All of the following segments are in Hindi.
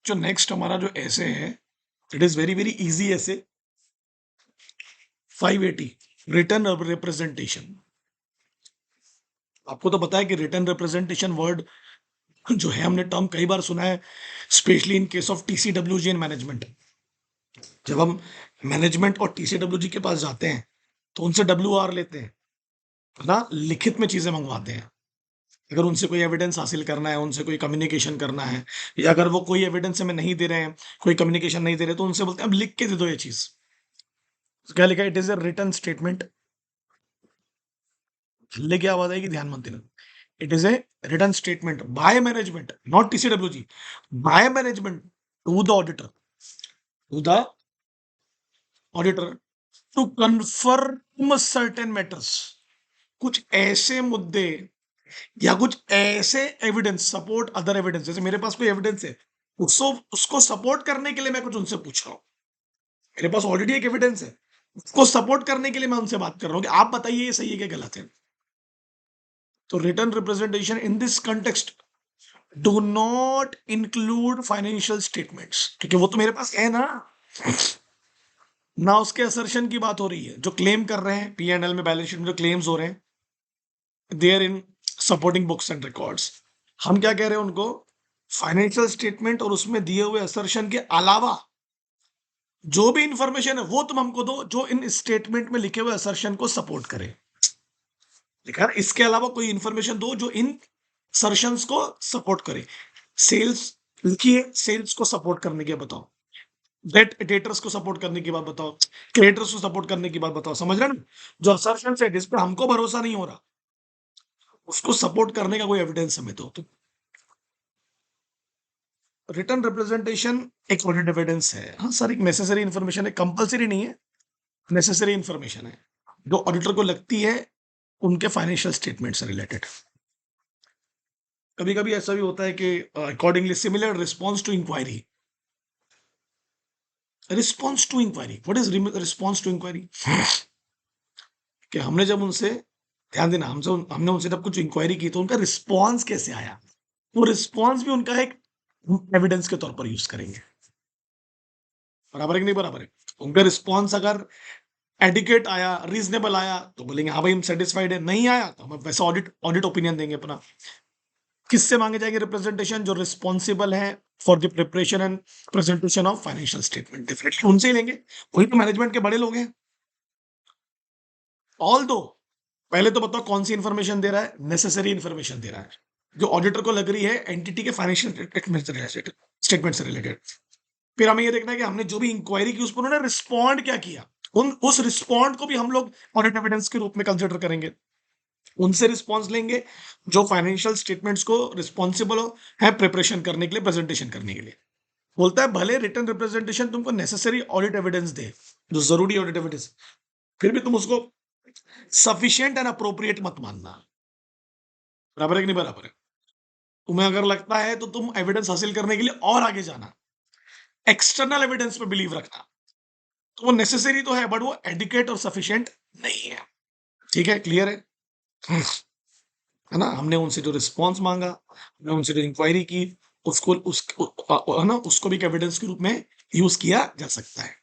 जो नेक्स्ट हमारा जो ऐसे है, it is very very easy ऐसे। 580 रिटर्न रिप्रेजेंटेशन। आपको तो पता है कि रिटर्न रिप्रेजेंटेशन वर्ड जो है, हमने टर्म कई बार सुना है, specially in case of TCWG and management. जब हम मैनेजमेंट और टीसीडब्ल्यूजी के पास जाते हैं तो उनसे WR लेते हैं, है ना, लिखित में चीजें मंगवाते हैं। अगर उनसे कोई एविडेंस हासिल करना है, उनसे कोई कम्युनिकेशन करना है, या अगर वो कोई एविडेंस हमें नहीं दे रहे हैं, कोई कम्युनिकेशन नहीं दे रहे, तो उनसे बोलते हैं अब लिख के दे दो ये चीज। तो क्या लिखा है? It is a return statement. हल्ले की आवाज आएगी, ध्यान मत देना। It is a return statement by management, not TCWG, by management to the auditor, to the auditor, to confirm certain matters. कुछ ऐसे मुद्दे या कुछ ऐसे एविडेंस, सपोर्ट अदर एविडेंस, जैसे मेरे पास कोई एविडेंस है, उसको उसको सपोर्ट करने के लिए मैं कुछ उनसे पूछ रहा हूं। मेरे पास ऑलरेडी एक एविडेंस है, उसको सपोर्ट करने के लिए मैं उनसे बात कर रहा हूं कि आप बताइए ये सही है क्या गलत है। तो written representation in this context do not include financial statements, क्योंकि वो तो मेरे पास है ना। ना उसके असर्शन की बात हो रही है, जो क्लेम कर रहे हैं P&L में, बैलेंस शीट में जो क्लेम्स हो रहे हैं, there in supporting books and records. हम क्या कह रहे हैं उनको? फाइनेंशियल स्टेटमेंट और उसमें दिए हुए असर्शन के अलावा जो भी इंफॉर्मेशन है वो तुम हमको दो, जो इन स्टेटमेंट में लिखे हुए असर्शन को सपोर्ट करे। लिखा है, इसके अलावा कोई इंफॉर्मेशन दो जो इन असर्शंस को सपोर्ट करे। सेल्स लिखिए, सेल्स को सपोर्ट करने की बताओ, डेटर्स को सपोर्ट करने की बात बताओ, क्रेडिटर्स को सपोर्ट करने की बात बताओ। समझ रहे हैं ना? जो असर्शन है जिस पर हमको भरोसा नहीं हो रहा, उसको सपोर्ट करने का कोई एविडेंस हमें दो। तो रिटर्न रिप्रेजेंटेशन एक ऑडिट एविडेंस है। हाँ सर, एक नेसेसरी इंफॉर्मेशन है, कंपलसरी नहीं है, नेसेसरी इंफॉर्मेशन है जो ऑडिटर को लगती है उनके फाइनेंशियल स्टेटमेंट से रिलेटेड। कभी कभी ऐसा भी होता है कि accordingly similar response to inquiry. Response to inquiry, what is response to inquiry? कि हमने जब उनसे, ध्यान देना, हमने उनसे जब कुछ इंक्वायरी की तो उनका रिस्पॉन्स कैसे आया, वो रिस्पॉन्स भी उनका एक एविडेंस के तौर पर यूज करेंगे। बराबर है कि नहीं बराबर है? उनका रिस्पॉन्स अगर एडिकेट आया, रीजनेबल आया, तो बोलेंगे हाँ भाई हम सेटिस्फाइड है। नहीं आया तो हम वैसे ऑडिट ऑडिट ओपिनियन देंगे अपना। किससे मांगे जाएंगे रिप्रेजेंटेशन? जो रिस्पॉन्सिबल है for the preparation and presentation of financial statement, definitely उनसे ही लेंगे, वही तो मैनेजमेंट के बड़े लोग हैं। ऑल दो, पहले तो बताओ कौन सी इंफॉर्मेशन दे रहा है? नेसेसरी इंफॉर्मेशन दे रहा है जो ऑडिटर को लग रही है एंटिटी के फाइनेंशियल स्टेटमेंट से रिलेटेड। फिर हमें ये देखना है कि हमने जो भी इंक्वायरी की उस पर उन्होंने रिस्पॉन्ड क्या किया, उस रिस्पॉन्ड को भी हम लोग ऑडिट एविडेंस के रूप में कंसिडर करेंगे। उनसे रिस्पॉन्स लेंगे जो फाइनेंशियल स्टेटमेंट्स को रिस्पॉन्सिबल हो है प्रिपरेशन करने के लिए, प्रेजेंटेशन करने के लिए। बोलता है भले रिटर्न रिप्रेजेंटेशन तुमको नेसेसरी ऑडिट एविडेंस दे, जो जरूरी ऑडिट एविडेंस, फिर भी तुम उसको सफिशिएंट एंड अप्रोप्रिएट मत मानना। बराबर है कि नहीं बराबर है? तुम्हें अगर लगता है तो तुम एविडेंस हासिल करने के लिए और आगे जाना, एक्सटर्नल एविडेंस पे बिलीव रखना। तो वो नेसेसरी तो है बट वो एडिकेट और सफिशिएंट नहीं है। ठीक है, क्लियर है? है ना? हमने उनसे जो रिस्पॉन्स मांगा, हमने उनसे जो इंक्वायरी की, उसको है ना, उसको भी एविडेंस के रूप में यूज किया जा सकता है।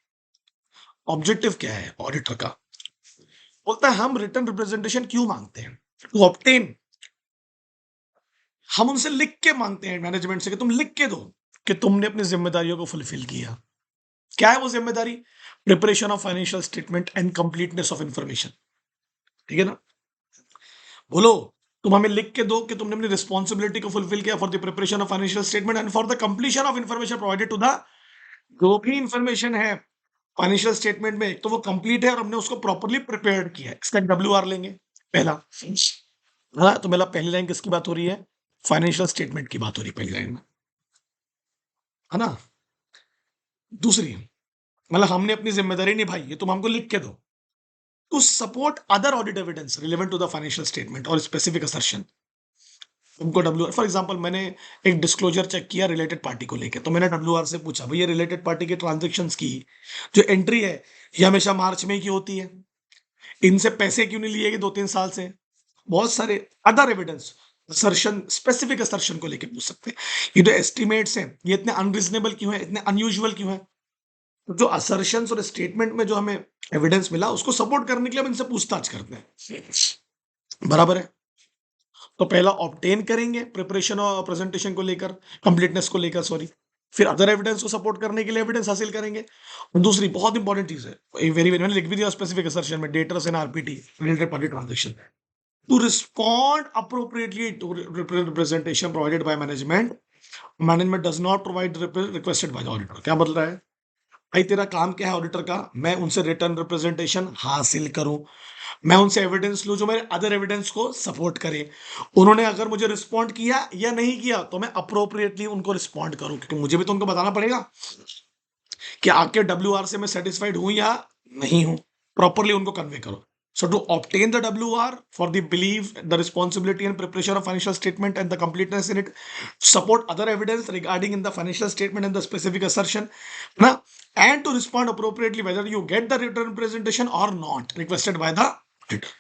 ऑब्जेक्टिव क्या है ऑडिटर का? बोलता है हम रिटर्न रिप्रेजेंटेशन क्यों मांगते हैं? टू ऑब्टेन, हम उनसे लिख के मांगते हैं मैनेजमेंट से कि तुम लिख के दो कि तुमने अपनी जिम्मेदारियों को फुलफिल किया। क्या है वो जिम्मेदारी? Preparation of financial statement and completeness of information. ठीक है ना? बोलो, तुम हमें लिख के दो कि तुमने अपनी रिस्पॉन्सिबिलिटी को फुलफिल किया for the preparation of financial statement and for the completion of information provided to the, जो भी इंफॉर्मेशन है फाइनेंशियल स्टेटमेंट में, एक तो वो कंप्लीट है और हमने उसको प्रॉपरली प्रिपेयर्ड किया है। इसका WR लेंगे पहला। हाँ, तो मेरा पहली लाइन किसकी बात हो रही है? फाइनेंशियल स्टेटमेंट की बात हो रही है पहली लाइन में, है ना? दूसरी, मतलब हमने अपनी जिम्मेदारी निभाई, ये तुम हमको लिख के दो to support other audit evidence relevant to the financial statement और स्पेसिफिक असर्शन। उनको WR, फॉर एग्जांपल मैंने एक डिस्क्लोजर चेक किया रिलेटेड पार्टी को लेकर, तो मैंने WR से पूछा भैया रिलेटेड पार्टी के ट्रांजेक्शन्स की जो एंट्री है ये हमेशा मार्च में की होती है, इनसे पैसे क्यों नहीं लिए गए 2-3 साल से? बहुत सारे other evidence, assertion, specific assertion को लेके पूछ सकते हैं। ये जो एस्टिमेट्स हैं, ये इतने अनरीजनेबल क्यों है, इतने अनयूजुअल क्यों है? तो जो असर्शंस और स्टेटमेंट में जो हमें एविडेंस मिला, उसको सपोर्ट करने के लिए हम इनसे पूछताछ करते हैं। बराबर है? तो पहला ऑब्टेन करेंगे प्रिपरेशन और प्रेजेंटेशन को लेकर, कंप्लीटनेस को लेकर, सॉरी। फिर अदर एविडेंस को सपोर्ट करने के लिए एविडेंस हासिल करेंगे। और दूसरी बहुत इंपॉर्टेंट चीज है, वेरी मैंने लिख भी दिया स्पेसिफिक असर्शन में, debtors and RPT, related party transaction, to respond appropriately to representation provided by management, management does not provide requested by the auditor. क्या बदल रहा है भाई? तेरा काम क्या है ऑडिटर का? मैं उनसे रिटर्न रिप्रेजेंटेशन हासिल करूं, मैं उनसे एविडेंस लूं जो मेरे अदर एविडेंस को सपोर्ट करे। उन्होंने अगर मुझे रिस्पॉन्ड किया या नहीं किया तो मैं अप्रोप्रिएटली उनको रिस्पॉन्ड करूं, क्योंकि मुझे भी तो उनको बताना पड़ेगा कि आपके WR से मैं सेटिस्फाइड हूं या नहीं हूं। प्रॉपरली उनको कन्वे करो। So to obtain the WR for the belief, the responsibility and preparation of financial statement and the completeness in it, support other evidence regarding in the financial statement and the specific assertion, na, and to respond appropriately whether you get the written presentation or not requested by the auditor.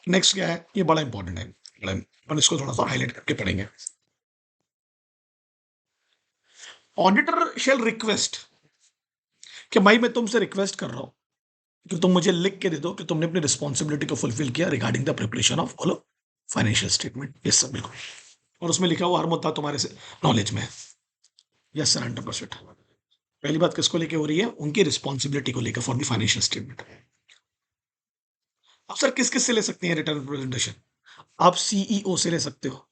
Next क्या है? ये बड़ा इंपॉर्टेंट है, बड़ा अपन इसको थोड़ा सा हाईलाइट करके पढ़ेंगे। ऑडिटर शेल रिक्वेस्ट कि भाई मैं तुमसे रिक्वेस्ट कर रहा हूं कि तुम मुझे लिख के दे दो कि तुमने अपनी रिस्पॉन्सिबिलिटी को फुलफिल किया regarding the preparation of all financial statement. Yes sir, बिल्कुल। और उसमें लिखा हुआ हर मुद्दा तुम्हारे से नॉलेज में है। Yes sir, 100%। पहली बात किसको लेके हो रही है? उनकी रिस्पॉन्सिबिलिटी को लेकर फॉर द फाइनेंशियल स्टेटमेंट। अब सर किस किस से ले सकते हैं रिटर्न प्रेजेंटेशन? आप CEO से ले सकते हो,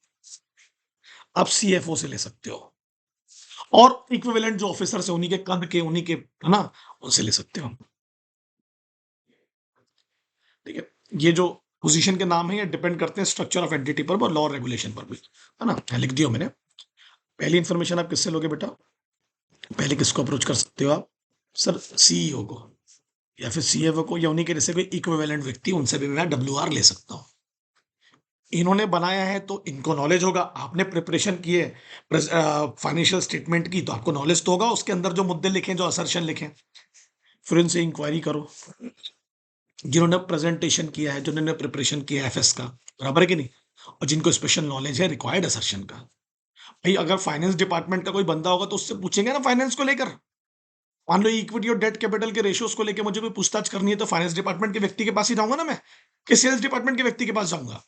आप CFO से ले सकते हो, और इक्विवेलेंट जो ऑफिसर है उन्हीं के कद के, उन्हीं के, है ना, उनसे ले सकते हो। ठीक है? ये जो पोजीशन के नाम है ये डिपेंड करते हैं स्ट्रक्चर ऑफ एंटिटी पर और लॉ रेगुलेशन पर भी, है ना। लिख दियो मैंने। पहली इंफॉर्मेशन आप किससे लोगे बेटा? पहले किसको अप्रोच कर सकते हो आप? सर CEO को, या फिर CFO को, या उन्हीं के जैसे कोई इक्विवेलेंट व्यक्ति, उनसे भी मैं WR ले सकता हूँ। इन्होंने बनाया है तो इनको नॉलेज होगा। आपने प्रिपरेशन की है फाइनेंशियल स्टेटमेंट की, तो आपको नॉलेज तो होगा उसके अंदर जो मुद्दे लिखे, जो असर्शन लिखे। फिर इनसे इंक्वायरी करो, जिन्होंने प्रेजेंटेशन किया है, जिन्होंने प्रिपरेशन किया है FS का, बराबर है कि नहीं, और जिनको स्पेशल नॉलेज है रिक्वायर्ड असर्शन का। भाई अगर फाइनेंस डिपार्टमेंट का कोई बंदा होगा तो उससे पूछेंगे ना फाइनेंस को लेकर। मान लो इक्विटी और डेट कैपिटल के रेशियोज को लेकर मुझे कोई पूछताछ करनी है तो फाइनेंस डिपार्टमेंट के व्यक्ति के पास ही जाऊंगा ना मैं, कि सेल्स डिपार्टमेंट के व्यक्ति के पास जाऊंगा।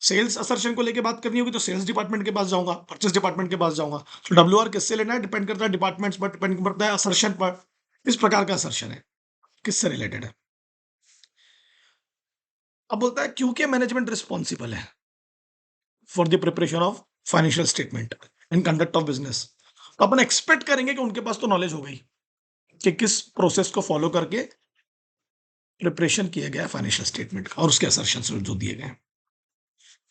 सेल्स असर्शन को लेकर बात करनी होगी तो सेल्स डिपार्टमेंट के पास जाऊंगा, परचेस डिपार्टमेंट के पास जाऊंगा। तो WR किससे लेना है? डिपेंड करता है डिपार्टमेंट्स पर, डिपेंड करता है असर्शन पर। इस प्रकार का असर्शन है, किससे रिलेटेड है। अब बोलता है क्योंकि मैनेजमेंट रिस्पॉन्सिबल है for the preparation of financial statement and conduct of business, तो अपन एक्सपेक्ट करेंगे कि उनके पास तो नॉलेज हो गई कि किस प्रोसेस को फॉलो करके प्रिपरेशन किया गया फाइनेंशियल स्टेटमेंट का और उसके असर्शन जो दिए गए।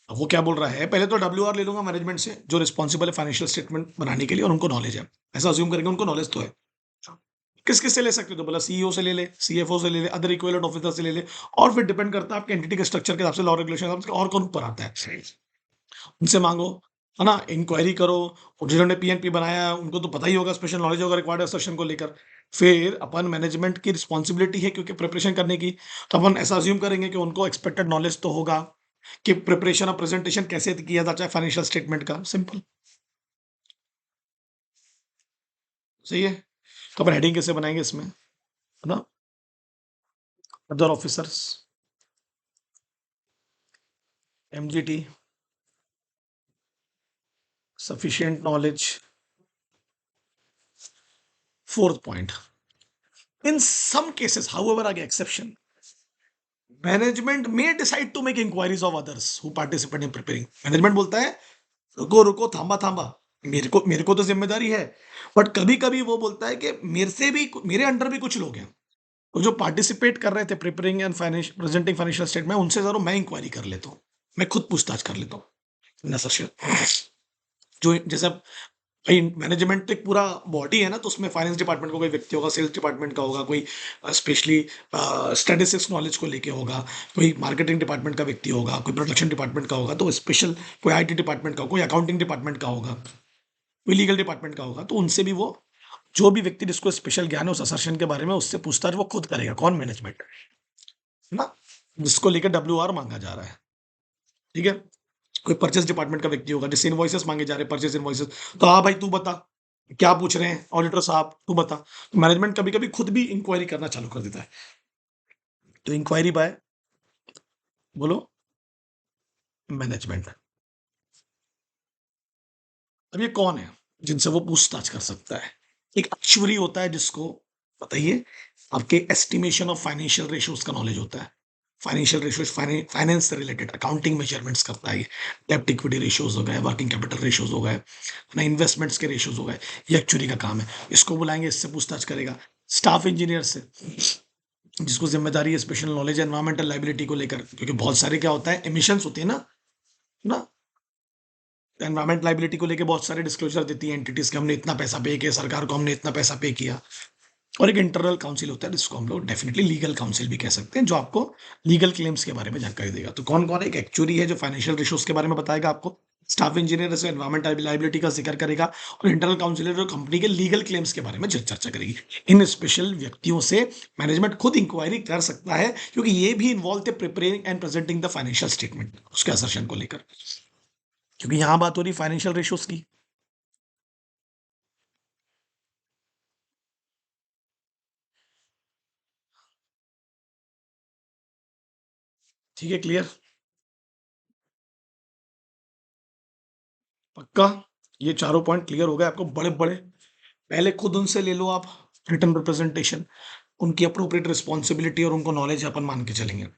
अब वो क्या बोल रहा है? पहले तो WR ले लूंगा मैनेजमेंट से जो रिस्पॉन्सिबल है फाइनेंशियल स्टेटमेंट बनाने के लिए, और उनको नॉलेज है, ऐसा अज्यूम करेंगे उनको नॉलेज तो है। किस किस से ले सकते हो? तो बोला CEO से ले ले, CFO से ले ले, अदर इक्विवेलेंट ऑफिसर से ले ले, और फिर डिपेंड करता है आपके एंटिटी के स्ट्रक्चर के हिसाब से, लॉ रेगुलेशन और कौन ऊपर आता है उनसे मांगो, है ना, इंक्वायरी करो। और जिन्होंने PNP बनाया है उनको तो पता ही होगा, स्पेशल नॉलेज होगा रिक्वायर्ड असर्शन को लेकर। फिर अपन मैनेजमेंट की रिस्पॉन्सिबिलिटी है क्योंकि प्रिपरेशन करने की, तो अपन ऐसा अज्यूम करेंगे कि उनको एक्सपेक्टेड नॉलेज तो होगा कि प्रिपरेशन और प्रेजेंटेशन कैसे किया जाता है फाइनेंशियल स्टेटमेंट का। सिंपल, सही है। तो अपन हेडिंग कैसे बनाएंगे इसमें, है ना? Other officers, MGT, sufficient knowledge. Fourth point, in some cases, however, आगे exception, management may decide to make inquiries of others who participate in preparing. Management बोलता है रुको रुको, थांबा थांबा, मेरे को तो जिम्मेदारी है, बट कभी कभी वो बोलता है कि मेरे से भी, मेरे अंडर भी कुछ लोग हैं तो जो पार्टिसिपेट कर रहे थे preparing and presenting financial statement, उनसे जरूर मैं इंक्वायरी कर लेता हूँ, मैं खुद पूछताछ कर लेता हूँ। जो जैसे भाई मैनेजमेंट तो एक पूरा बॉडी है ना, तो उसमें फाइनेंस डिपार्टमेंट का कोई व्यक्ति होगा, सेल्स डिपार्टमेंट का होगा कोई, स्पेशली स्टैटिस्टिक्स नॉलेज को लेके होगा, कोई मार्केटिंग डिपार्टमेंट का व्यक्ति होगा, कोई प्रोडक्शन डिपार्टमेंट का होगा, तो स्पेशल कोई IT डिपार्टमेंट का, कोई अकाउंटिंग डिपार्टमेंट का होगा, कोई लीगल डिपार्टमेंट का होगा, तो उनसे भी वो, जो भी व्यक्ति जिसको स्पेशल ज्ञान है उस असर्शन के बारे में, उससे पूछताछ वो खुद करेगा। कौन? मैनेजमेंट, है ना। जिसको लेकर WR मांगा जा रहा है, ठीक है। कोई परचेस डिपार्टमेंट का व्यक्ति होगा जिससे इनवॉइसेस मांगे जा रहे हैं, परचेस इनवॉइसेस, तो हाँ भाई तू बता क्या पूछ रहे हैं ऑडिटर साहब, तू बता। मैनेजमेंट कभी कभी खुद भी इंक्वायरी करना चालू कर देता है, तो इंक्वायरी बाय, बोलो, मैनेजमेंट। अब ये कौन है जिनसे वो पूछताछ कर सकता है? एक एक्चुअरी होता है जिसको, बताइए, आपके एस्टिमेशन ऑफ फाइनेंशियल रेशियोज का नॉलेज होता है। फाइनेंशियल रेशियोज, फाइनेंस से रिलेटेड अकाउंटिंग मेजरमेंट्स करता है ये। डेब्ट इक्विटी रेशियोज हो गए, वर्किंग कैपिटल रेशियोज हो गए ना, इन्वेस्टमेंट्स के रेशियोज हो गए, ये एक्चुअरी का काम है। इसको बुलाएंगे, इससे पूछताछ करेगा। स्टाफ इंजीनियर से, जिसको जिम्मेदारी है स्पेशल नॉलेज एनवायरमेंटल लाइबिलिटी को लेकर, क्योंकि बहुत सारे क्या होता है, एमिशंस होती है ना, ना, एनवायरमेंट लाइबिलिटी को लेके बहुत सारे डिस्क्लोजर देती है एंटिटीज के, हमने इतना पैसा पे किया, सरकार को हमने इतना पैसा पे किया। और एक इंटरनल काउंसिल होता है जिसको हम लोग डेफिनेटली लीगल काउंसिल भी कह सकते हैं, जो आपको लीगल क्लेम्स के बारे में जानकारी देगा। तो कौन कौन है? एक एक्चुअरी है जो फाइनेंशियल रेशियोज के बारे में बताएगा आपको, स्टाफ इंजीनियर है एनवायरमेंट लाइबिलिटी का जिक्र करेगा, और इंटरनल काउंसिलर जो कंपनी के लीगल क्लेम्स के बारे में चर्चा करेगी। इन स्पेशल व्यक्तियों से मैनेजमेंट खुद इंक्वायरी कर सकता है, क्योंकि ये भी इन्वॉल्व थे preparing and presenting the financial statement, उसके असर्शन को लेकर, क्योंकि यहां बात हो रही फाइनेंशियल रेशियोज की। ठीक है, क्लियर? पक्का? ये चारों पॉइंट क्लियर हो गए आपको, बड़े बड़े। पहले खुद उनसे ले लो आप रिटर्न रिप्रेजेंटेशन, उनकी अप्रोप्रिएट रिस्पॉन्सिबिलिटी और उनको नॉलेज अपन मान के चलेंगे।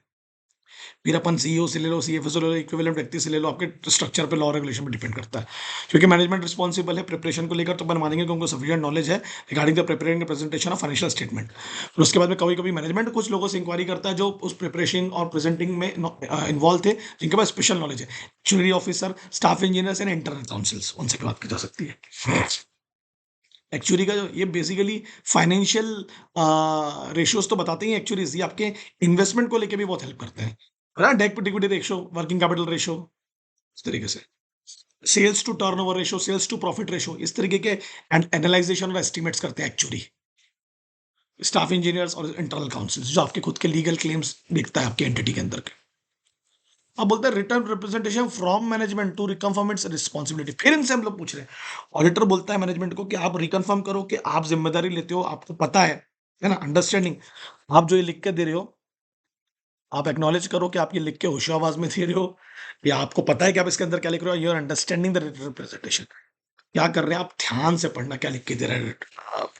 फिर अपन सीईओ से ले लो, सीएफओ से ले लो, इक्विवेलेंट व्यक्ति से ले लो, आपके स्ट्रक्चर पे, लॉ रेगुलेशन पे डिपेंड करता है। क्योंकि मैनेजमेंट रिस्पॉन्सिबल है प्रिपरेशन को लेकर, तो अपन मानेंगे कि उनको सफिशिएंट नॉलेज है regarding the preparation and presentation of financial statement. फिर उसके बाद में कभी कभी मैनेजमेंट कुछ लोगों से इंक्वायरी करता है जो उस प्रिपरेशन और प्रेजेंटिंग में इन्वॉल्व थे, जिनके पास स्पेशल नॉलेज है, actuary officer, staff engineers and internal councils, उनसे बात की जा सकती है। एक्चुअली का जो ये बेसिकली फाइनेंशियल रेशियोज तो बताते ही, एक्चुअलीज ये आपके इन्वेस्टमेंट को लेके भी बहुत हेल्प करते हैं, है ना। Debt equity ratio, working capital ratio, इस तरीके से sales to turnover ratio, sales to profit ratio, इस तरीके के एनालाइजेशन और एस्टिमेट्स करते हैं एक्चुअली स्टाफ इंजीनियर्स और इंटरनल काउंसिल्स, जो आपके खुद के लीगल क्लेम्स देखता है आपके एंटिटी के अंदर के। अब बोलते हैं return representation from management to reconfirm its responsibility. फिर इनसे हम लोग पूछ रहे हैं, ऑडिटर बोलता है मैनेजमेंट को कि आप रिकन्फर्म करो कि आप जिम्मेदारी लेते हो, आपको पता है ना, अंडरस्टैंडिंग, आप जो ये लिख के दे रहे हो, आप एक्नॉलेज करो कि आप ये लिख के होशो आवाज में दे रहे हो, या आपको पता है कि आप इसके अंदर क्या लिख रहे हो, यूर अंडरस्टैंडिंग द रिप्रेजेंटेशन, क्या कर रहे हैं आप, ध्यान से पढ़ना क्या लिख के दे रहे हैं,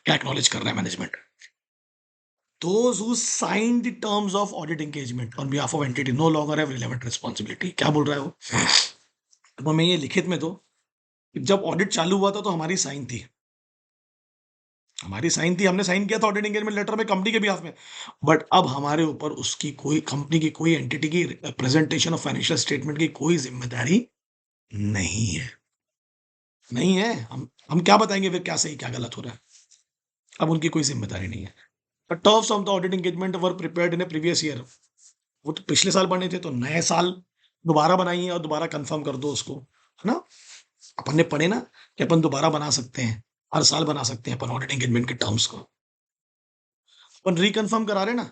क्या एक्नॉलेज कर रहा है management. Those who sign the terms of audit engagement on behalf of entity no longer have relevant responsibility। क्या बोल रहा है वो? अब हमें ये लिखित में दो कि जब ऑडिट चालू हुआ था तो हमारी साइन थी, हमारी साइन थी, हमने साइन किया था ऑडिट एंगेजमेंट लेटर में कंपनी के बिहाफ में, बट अब हमारे ऊपर उसकी कोई, कंपनी की कोई एंटिटी की प्रेजेंटेशन ऑफ फाइनेंशियल स्टेटमेंट की कोई जिम्मेदारी नहीं है, नहीं है। हम क्या बताएंगे फिर, क्या सही क्या गलत हो रहा है? अब उनकी कोई जिम्मेदारी नहीं है। Terms of the audit engagement were prepared in A previous year, वो तो पिछले साल बने थे, तो नए साल दोबारा बनाइए और दोबारा कंफर्म कर दो उसको, है ना। अपन ने पढ़े ना कि अपन दोबारा बना सकते हैं, हर साल बना सकते हैं अपन ऑडिट एंगेजमेंट के टर्म्स को, अपन रिकन्फर्म करा रहे ना।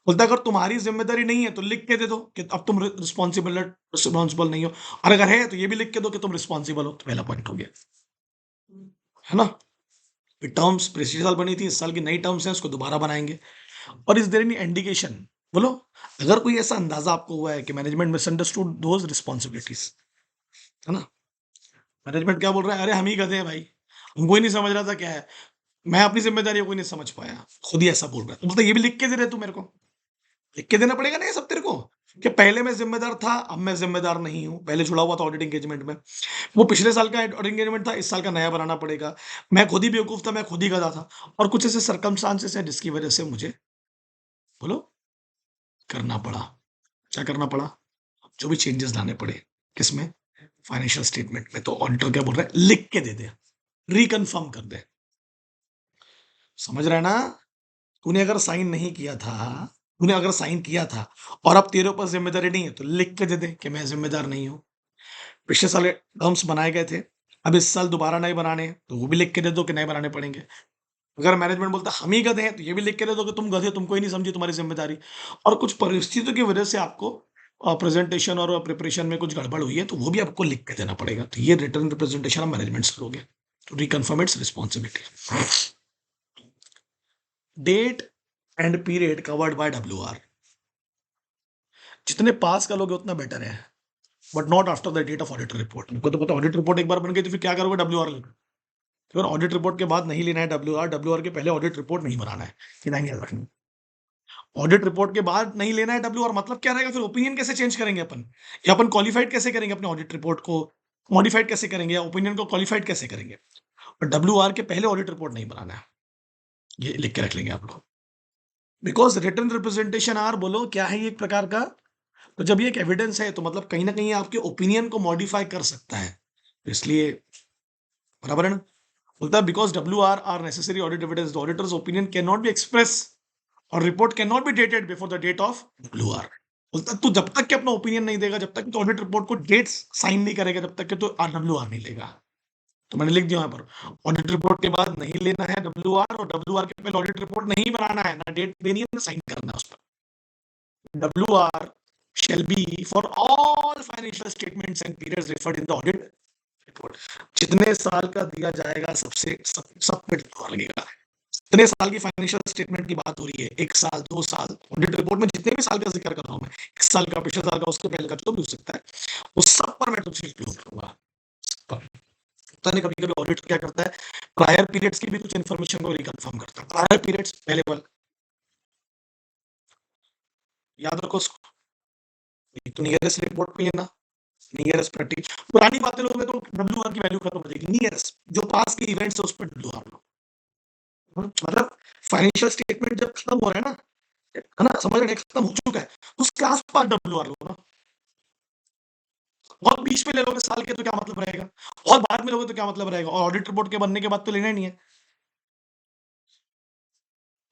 बोलता अगर तुम्हारी जिम्मेदारी नहीं है तो लिख के दे दो कि अब तुम रिस्पॉन्सिबल नहीं हो, और अगर है तो ये भी लिख के दो कि तुम रिस्पॉन्सिबल हो, तो पहला पॉइंट हो गया, है ना। टर्म्स पिछले साल बनी थी, इस साल की नई टर्म्स है, उसको दोबारा बनाएंगे। और इज देयर एनी इंडिकेशन, बोलो, अगर कोई ऐसा अंदाजा आपको हुआ है कि मैनेजमेंट मिसअंडरस्टूड दोज रिस्पॉन्सिबिलिटीज, है ना, मैनेजमेंट क्या बोल रहा है, अरे हम ही गधे हैं भाई, हमको ही नहीं समझ रहा था क्या है, मैं अपनी जिम्मेदारियों को नहीं समझ पाया, खुद ही ऐसा बोल रहा है, तो बोलता ये भी लिख के दे रहे तू मेरे को, लिख के देना पड़ेगा ना ये सब तेरे को, कि पहले मैं जिम्मेदार था, अब मैं जिम्मेदार नहीं हूं, पहले जुड़ा हुआ था ऑडिट एंगेजमेंट में, वो पिछले साल का ऑडिट एंगेजमेंट था, इस साल का नया बनाना पड़ेगा, मैं खुद ही बेवकूफ था, मैं खुद ही गधा था, और कुछ ऐसे सरकमस्टांसेस है जिसकी वजह से मुझे, बोलो, करना पड़ा। क्या करना पड़ा? जो भी चेंजेस लाने पड़े, किसमें, फाइनेंशियल स्टेटमेंट में, तो ऑडिटर क्या बोल रहा है, लिख के दे दे, रिकन्फर्म कर दे। समझ रहा है ना? तूने अगर साइन नहीं किया था, तूने अगर साइन किया था और अब तेरे ऊपर जिम्मेदारी नहीं है, तो लिख के दे दे कि मैं जिम्मेदार नहीं हूं। पिछले साल टर्म्स बनाए गए थे, अब इस साल दोबारा नए बनाने हैं, तो वो भी लिख के दे दो कि नए बनाने पड़ेंगे। अगर मैनेजमेंट बोलता हम ही गधे हैं तो ये भी लिख के दे दो कि तुम गधे, तुमको ही नहीं समझी तुम्हारी जिम्मेदारी, और कुछ परिस्थितियों की वजह से आपको प्रेजेंटेशन और प्रिपरेशन में कुछ गड़बड़ हुई है तो वो भी आपको लिख के देना पड़ेगा। तो ये रिटर्न रिप्रेजेंटेशन आप मैनेजमेंट से करोगे to reconfirm its responsibility. Date and period covered by WR. जितने पास का लोगे उतना बेटर है, but not after the date of audit report. उनको तो पता ऑडिट रिपोर्ट एक बार बन गई तो फिर क्या करोगे, WR लेना। फिर ऑडिट रिपोर्ट के बाद नहीं लेना है WR, WR के पहले ऑडिट रिपोर्ट नहीं बनाना है, इतना याद रखना। ऑडिट रिपोर्ट के बाद नहीं लेना है WR, मतलब क्या रहेगा, फिर ओपिनियन कैसे चेंज करेंगे अपन, या अपन क्वालिफाइड कैसे करेंगे अपने ऑडिट रिपोर्ट को, मॉडिफाइड कैसे करेंगे, या ओपिनियन को क्वालिफाइड कैसे करेंगे। WR के पहले ऑडिट रिपोर्ट नहीं बनाना है, ये लिख के रख लेंगे आप लोग। बिकॉज रिटर्न रिप्रेजेंटेशन आर बोलो क्या है, ये एक प्रकार का, तो जब ये एक एविडेंस है तो मतलब कहीं ना कहीं आपके ओपिनियन को मॉडिफाई कर सकता है, तो इसलिए बराबर है ना। बोलता है because WR are necessary audit evidence, the auditor's opinion can not be express और report can not be dated before the date of WR। बोलता है तू जब तक के अपना ओपिनियन नहीं देगा, जब तक तो ऑडिट रिपोर्ट को डेट्स साइन नहीं करेगा, जब तक के तो WR नहीं लेगा। तो मैंने लिख दिया यहाँ पर ऑडिट रिपोर्ट के बाद नहीं लेना है WR, और WR के पहले ऑडिट रिपोर्ट नहीं बनाना है, ना डेट देनी है ना साइन करना है उस पर। WR shall be for all financial statements and periods referred in the audit report। जितने साल का दिया जाएगा सबसे सब पे WR लगेगा। जितने साल की फाइनेंशियल स्टेटमेंट की बात हो रही है, 1 साल 2 साल, ऑडिट रिपोर्ट में जितने भी साल का जिक्र कर रहा हूं मैं, 1 साल का, पिछले साल का, उसके पहले का, जो भी हो सकता है, उस सब पर मैं कुछ इंक्लूड करूंगा। पता नहीं कभी कभी ऑडिट क्या करता है, प्रायर पीरियड्स की भी कुछ इन्फॉर्मेशन को रिकन्फर्म करता है। प्रायर पीरियड्स पहले वाला याद रखो उसको, तो नियरेस्ट रिपोर्ट पे ना, नियरेस्ट प्रैक्टिस, पुरानी बातें लोगे तो WR की वैल्यू खत्म हो जाएगी। नियरेस्ट जो पास के इवेंट्स है उस पर WR लो, मतलब फाइनेंशियल स्टेटमेंट जब खत्म हो रहा है ना, समझ रहे, खत्म हो चुका है, तो उसके आसपास WR लो ना। बहुत बीच में ले लोगे साल के तो क्या मतलब रहेगा, और बाद में लोगे तो क्या मतलब रहेगा, और ऑडिट रिपोर्ट के बनने के बाद तो लेना ही नहीं है।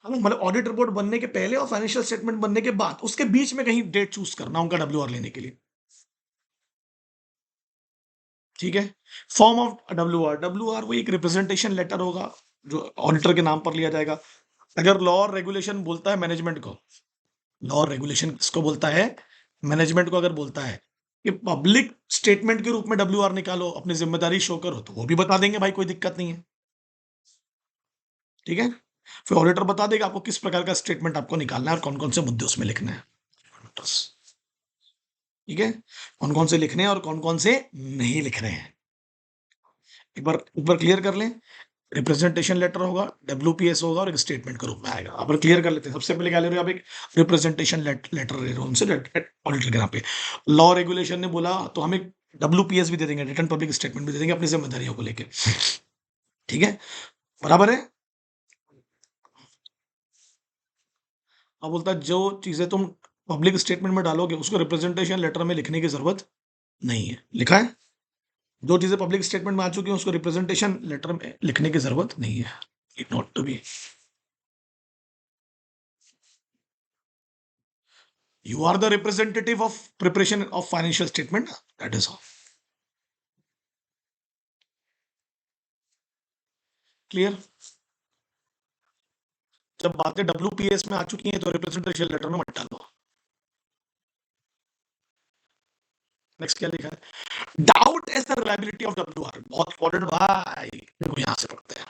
मतलब ऑडिट रिपोर्ट बनने के पहले और फाइनेंशियल स्टेटमेंट बनने के बाद, उसके बीच में कहीं डेट चूज करना उनका WR लेने के लिए, ठीक है। फॉर्म ऑफ WR वो एक रिप्रेजेंटेशन लेटर होगा जो ऑडिटर के नाम पर लिया जाएगा। अगर लॉ और रेगुलेशन बोलता है मैनेजमेंट को, लॉ और रेगुलेशन किसको बोलता है, मैनेजमेंट को अगर बोलता है कि पब्लिक स्टेटमेंट के रूप में WR निकालो, अपनी जिम्मेदारी शो करो, तो वो भी बता देंगे भाई, कोई दिक्कत नहीं है, ठीक है। फिर ऑडिटर बता देगा आपको किस प्रकार का स्टेटमेंट आपको निकालना है और कौन कौन से मुद्दे उसमें लिखने हैं, ठीक है, कौन कौन से लिखने हैं और कौन कौन से नहीं लिख रहे हैं। एक बार क्लियर कर लें, रिप्रेजेंटेशन लेटर होगा, WPS होगा, और एक स्टेटमेंट के रूप में आएगा। अब क्लियर कर लेते हैं, सबसे पहले क्या ले रहे हो आप, एक रिप्रेजेंटेशन लेटर ले रहे हो उनसे ऑडिटर के नाम पे। लॉ रेगुलेशन ने बोला तो हम एक WPS भी दे देंगे, रिटर्न पब्लिक स्टेटमेंट भी दे देंगे अपनी जिम्मेदारियों को लेके, ठीक है, बराबर है। अब बोलता है जो चीजें तुम पब्लिक स्टेटमेंट में डालोगे उसको रिप्रेजेंटेशन लेटर में लिखने की जरूरत नहीं है, लिखा है। जो चीजें पब्लिक स्टेटमेंट में आ चुकी हैं उसको रिप्रेजेंटेशन लेटर में लिखने की जरूरत नहीं है, it not to be. You are the representative of preparation of financial statement. That is all. Clear? जब बातें WPS में आ चुकी हैं तो रिप्रेजेंटेशन लेटर में मत डालो। नेक्स्ट क्या लिखा है, doubt as the reliability of WR, बहुत इंपॉर्टेंट भाई, देखो यहां से पढ़ते हैं।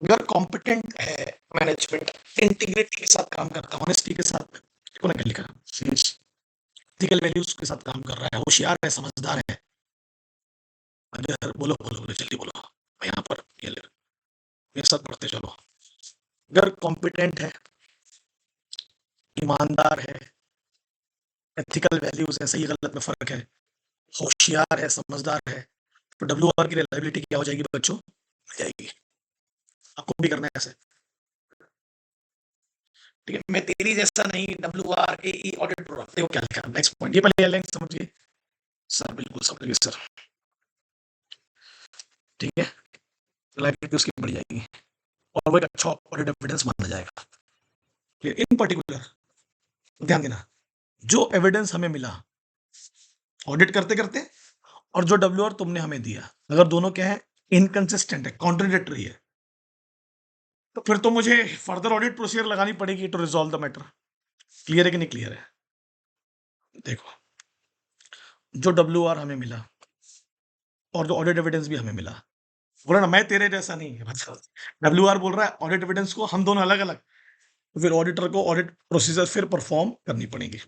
अगर कॉम्पिटेंट है मैनेजमेंट, इंटीग्रिटी के साथ काम करता है, ऑनेस्टी के साथ, देखो ना क्या लिखा, एथिकल वैल्यूज के साथ काम कर रहा है, होशियार है, समझदार है, अगर बोलो बोलो बोलो जल्दी बोलो, यहाँ पर ये मेरे साथ पढ़ते चलो। अगर कॉम्पिटेंट है, ईमानदार है, एथिकल वैल्यूज है, सही गलत में फर्क है, होशियार है, समझदार है, तो WR की रिलायबिलिटी क्या हो जाएगी बच्चों, मिल जाएगी। आपको भी करना है ऐसे, ठीक है। मैं तेरी जैसा नहीं, WRAE ऑडिट प्रोग्राम, देखो क्या लिखा है, नेक्स्ट पॉइंट, ये पहले लाइन समझिए सर, बिल्कुल समझिए सर, ठीक है, रिलायबिलिटी उसकी बढ़ जाएगी और वो एक अच्छा ऑडिट एविडेंस माना जाएगा। इन पर्टिकुलर ध्यान देना, जो एविडेंस हमें मिला ऑडिट करते करते, और जो WR तुमने हमें दिया, अगर दोनों क्या है, इनकंसिस्टेंट है, कॉन्ट्रडिक्टरी है, तो फिर तो मुझे फर्दर ऑडिट प्रोसीजर लगानी पड़ेगी to resolve the matter. Clear है कि नहीं क्लियर है? देखो, जो WR हमें मिला और जो ऑडिट एविडेंस भी हमें मिला, बोला ना मैं तेरे जैसा नहीं है, मतलब WR बोल रहा है ऑडिट एविडेंस को हम दोनों अलग अलग, तो फिर ऑडिटर को ऑडिट प्रोसीजर फिर परफॉर्म करनी पड़ेगी।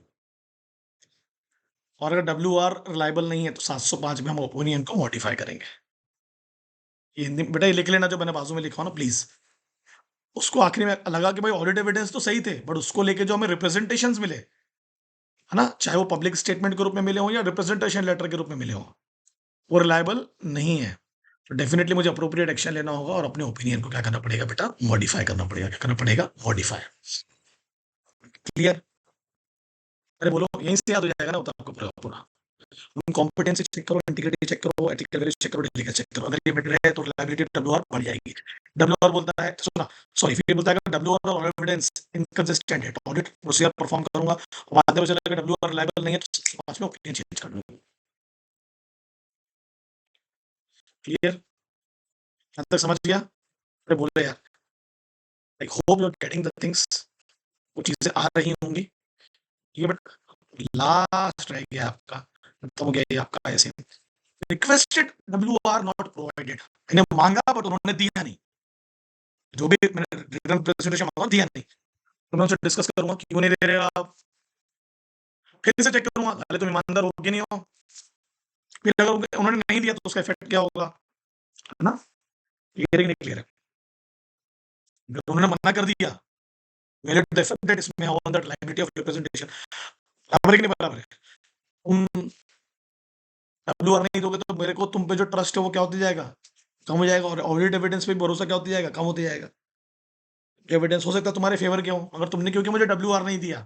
और अगर WR रिलायबल नहीं है तो 705 में हम ओपिनियन को मॉडिफाई करेंगे। ये हिंदी बेटा ये लिख लेना जो मैंने बाजू में लिखा हो ना प्लीज। उसको आखिरी में लगा कि भाई ऑडिट एविडेंस तो सही थे, बट उसको लेके जो हमें रिप्रेजेंटेशंस मिले, है ना, चाहे वो पब्लिक स्टेटमेंट के रूप में मिले हो या रिप्रेजेंटेशन लेटर के रूप में मिले हो, वो रिलायबल नहीं है। तो डेफिनेटली मुझे अप्रोप्रिएट एक्शन लेना होगा और अपने ओपिनियन को क्या करना पड़ेगा बेटा, मॉडिफाई करना पड़ेगा। क्या करना पड़ेगा? मॉडिफाई। क्लियर? अरे बोलो, यहीं से याद हो जाएगा ना वो तो आपको पूरा पूरा। कॉम्पिटेंसी चेक करो, इंटीग्रिटी चेक करो, एथिकल वैल्यूज चेक करो, डेलीगेसी चेक करो। अगर ये मैटर है तो रिलायबिलिटी WR बढ़ जाएगी। WR बोलता है, सुना, सॉरी, फिर बोलता है अगर WR और एविडेंस इनकंसिस्टेंट है तो ऑडिट प्रोसीजर परफॉर्म करूंगा, और बाद में चला अगर WR रिलायबल नहीं है तो पांच में ओपिनियन चेंज कर दूंगा। क्लियर? अब तक समझ गया? अरे बोले यार, I hope you are getting the things. वो चीजें आ रही होंगी। ये बट लास्ट रह गया आपका, खत्म हो गया ये आपका ऐसे। रिक्वेस्टेड WR नॉट प्रोवाइडेड, मैंने मांगा बट उन्होंने दिया नहीं। जो भी मैंने रिटर्न प्रेजेंटेशन मांगा दिया नहीं, तो मैं उनसे डिस्कस करूंगा क्यों नहीं दे रहे आप। फिर से चेक करूंगा, पहले तुम ईमानदार हो कि नहीं हो। फिर अगर उन्होंने नहीं दिया तो उसका इफेक्ट क्या होगा, है ना? क्लियर है कि नहीं क्लियर है? अगर उन्होंने मना कर दिया, मेरे डेफिनेट इसमें on that liability of representation, बराबर है कि नहीं बराबर है? तुम WR नहीं दोगे तो मेरे को तुम पे जो ट्रस्ट है वो क्या होती जाएगा, कम हो जाएगा। और ऑडिट एविडेंस पे भरोसा क्या होती जाएगा, कम होती जाएगा। एविडेंस हो सकता है तुम्हारे फेवर के हो, अगर तुमने क्योंकि मुझे WR नहीं दिया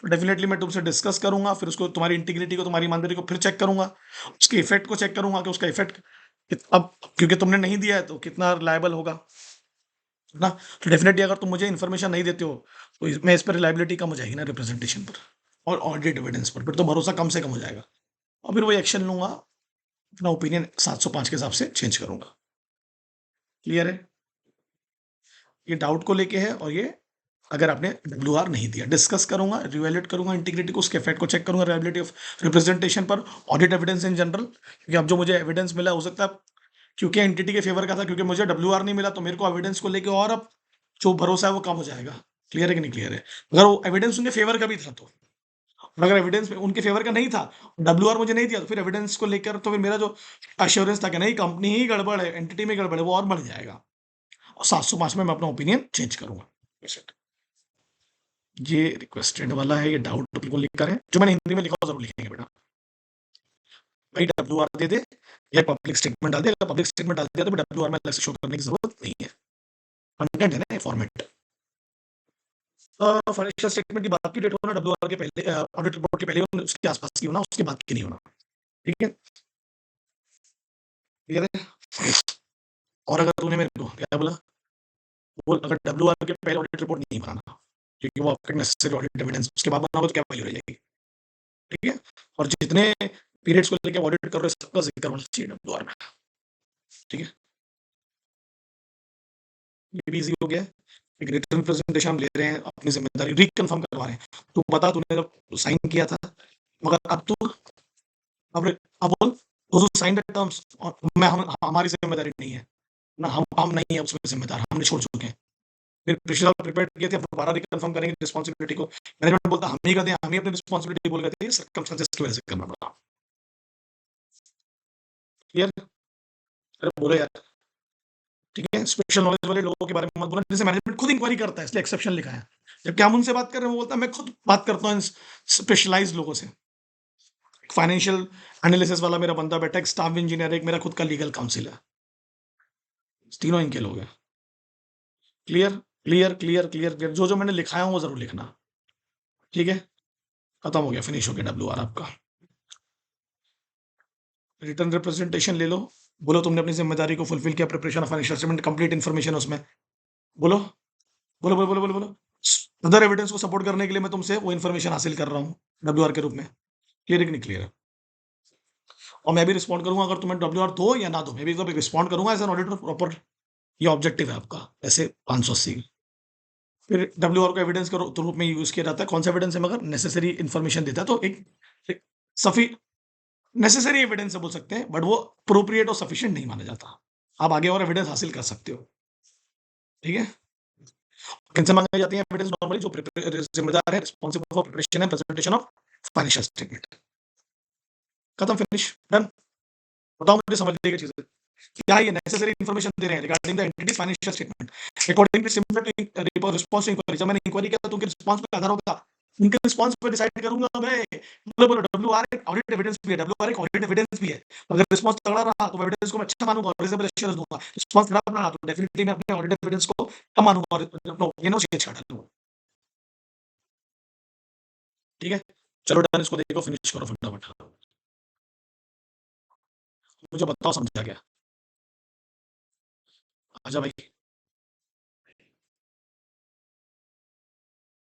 तो डेफिनेटली मैं तुमसे डिस्कस करूंगा, फिर उसको तुम्हारी इंटीग्रिटी को, तुम्हारी ईमानदारी को फिर चेक करूंगा, उसके इफेक्ट को चेक करूंगा कि उसका इफेक्ट अब क्योंकि तुमने नहीं दिया है तो कितना रिलायबल होगा ना। तो डेफिनेटली अगर तुम मुझे इन्फॉर्मेशन नहीं देते हो तो मैं इस पर रिलायबिलिटी कम हो जाएगी ना रिप्रेजेंटेशन पर और ऑडिट एविडेंस पर, फिर तो भरोसा कम से कम हो जाएगा और फिर वो एक्शन लूंगा, अपना ओपिनियन 705 के हिसाब से चेंज करूंगा। क्लियर है? ये डाउट को लेके है, और ये अगर आपने WR नहीं दिया, डिस्कस करूंगा, रिवैल्यूएट करूंगा इंटीग्रिटी को, उसके इफेक्ट को चेक करूंगा, रिलायबिलिटी ऑफ रिप्रेजेंटेशन पर, ऑडिट एविडेंस इन जनरल, क्योंकि अब जो मुझे एविडेंस मिला हो सकता है क्योंकि एंटिटी के फेवर का था, क्योंकि मुझे WR नहीं मिला तो मेरे को एविडेंस को लेके और अब जो भरोसा है वो कम हो जाएगा। क्लियर है कि नहीं क्लियर है? अगर वो एविडेंस उनके फेवर का भी था तो, और अगर एविडेंस उनके फेवर का नहीं था, WR मुझे नहीं दिया, तो फिर एविडेंस को लेकर तो फिर मेरा जो अश्योरेंस था कि नहीं कंपनी ही गड़बड़ है, एंटिटी में गड़बड़ है, वो और बढ़ जाएगा। और 705 में मैं अपना ओपिनियन चेंज करूंगा। ये रिक्वेस्टेड वाला है, ये डाउट बिल्कुल लिख कर है, जो मैंने हिंदी में लिखा हो जरूर लिखेंगे बेटा। भाई WR दे दे या पब्लिक स्टेटमेंट डाल दे, अगर पब्लिक स्टेटमेंट डाल दिया तो WR में अलग से शो करने की जरूरत नहीं है, कंटेंट है ना, फॉर्मेट। फाइनेंशियल स्टेटमेंट की बात की डेट होना WR के पहले, ऑडिट रिपोर्ट के पहले उसके आसपास की होना, उसके बाद की नहीं होना। ठीक है? क्लियर है? और अगर तूने मेरे को क्या बोला, वो अगर WR के पहले ऑडिट रिपोर्ट नहीं बनाना क्योंकि वो आपका नेसेसरी ऑडिट एविडेंस, उसके बाद बनाओगे तो क्या वैल्यू रह जाएगी। ठीक है? और जितने पीरियड्स को लेकर ऑडिट कर रहे हो सबका जिक्र होना चाहिए WR में। ठीक है? ये भी इजी हो गया। एक रिटर्न प्रेजेंटेशन हम ले रहे हैं, अपनी जिम्मेदारी रिकन्फर्म करवा रहे हैं। तू बता, तूने जब साइन किया था, मगर अब तू अब बोल, those who signed the terms, और मैं हमारी जिम्मेदारी नहीं है ना, हम नहीं है उसमें जिम्मेदार, हमने छोड़ चुके हैं। फिर पिछला प्रिपेयर किए थे, अब दोबारा रिकन्फर्म करेंगे रिस्पॉन्सिबिलिटी को। मैनेजमेंट बोलता हम ही करते हैं, हम ही अपनी रिस्पॉन्सिबिलिटी बोल करते हैं, सर्कमस्टेंसेस की वजह से करना पड़ा। क्लियर? अरे बोलो यार। ठीक है? स्पेशल नॉलेज वाले लोगों के बारे में मत बोलना, जैसे मैनेजमेंट खुद इंक्वायरी करता है इसलिए एक्सेप्शन लिखा है, जबकि हम उनसे बात कर रहे हैं, वो बोलता है मैं खुद बात करता हूँ स्पेशलाइज लोगों से। फाइनेंशियल एनालिसिस वाला मेरा बंदा बैठा, एक स्टाफ इंजीनियर, एक मेरा खुद का लीगल काउंसिल है, तीनों इनके लोग हैं। Clear clear clear clear clear, जो जो मैंने लिखाया वो जरूर लिखना। ठीक है? खत्म हो गया, फिनिश हो गया WR आपका। रिटर्न रिप्रेजेंटेशन ले लो, बोलो तुमने अपनी जिम्मेदारी को फुलफिल किया, preparation of financial statement, complete information उसमें, बोलो बोलो बोलो बोलो बोलो बोलो। अदर एविडेंस को सपोर्ट करने के लिए मैं तुमसे वो इन्फॉर्मेशन हासिल कर रहा हूँ WR के रूप में। क्लियर है कि नहीं क्लियर है? और मैं भी रिस्पॉन्ड करूंगा, अगर तुम्हें WR दो या ना दो, मैं भी रिस्पॉन्ड करूंगा एज एन ऑडिटर प्रॉपर। ये ऑब्जेक्टिव है आपका, ऐसे 580। फिर डब्ल्यूआर को एविडेंस के रूप में यूज़ किया जाता है। कौन सा एविडेंस है? मगर नेसेसरी इन्फॉर्मेशन देता है, तो एक सफी नेसेसरी एविडेंस बोल सकते हैं, बट वो एप्रोप्रिएट और सफिशिएंट नहीं माना जाता। आप आगे और एविडेंस हासिल कर सकते हो, ठीक है? किनसे मांगी जाती है एविडेंस नॉर्मली? जो जिम्मेदार है, responsible for preparation and presentation of financial statement. खत्म, फिनिश, डन। बताओ मुझे समझने की चीज़ें। क्या ये नेसेसरी इन्फॉर्मेशन दे रहे हैं regarding the entities financial statement according to similar to response to inquiry? जब मैंने इंक्वायरी किया तो उनके रिस्पांस पे आधार होगा, उनके रिस्पांस पे डिसाइड करूंगा मैं। बोलो बोलो, डब्ल्यूआर एक ऑडिट एविडेंस भी है, डब्ल्यूआर एक ऑडिट एविडेंस भी है। अगर रिस्पांस तगड़ा रहा तो एविडेंस को मैं अच्छा मानूंगा और रिजनेबल एश्योरेंस दूंगा। रिस्पांस खराब रहा तो डेफिनेटली मैं अपने ऑडिट एविडेंस को कम मानूंगा और ये नो चेंज कर दूंगा। ठीक है, चलो डन, इसको देखो, फिनिश करो फटाफट। मुझे बताओ समझा क्या? आजा भाई।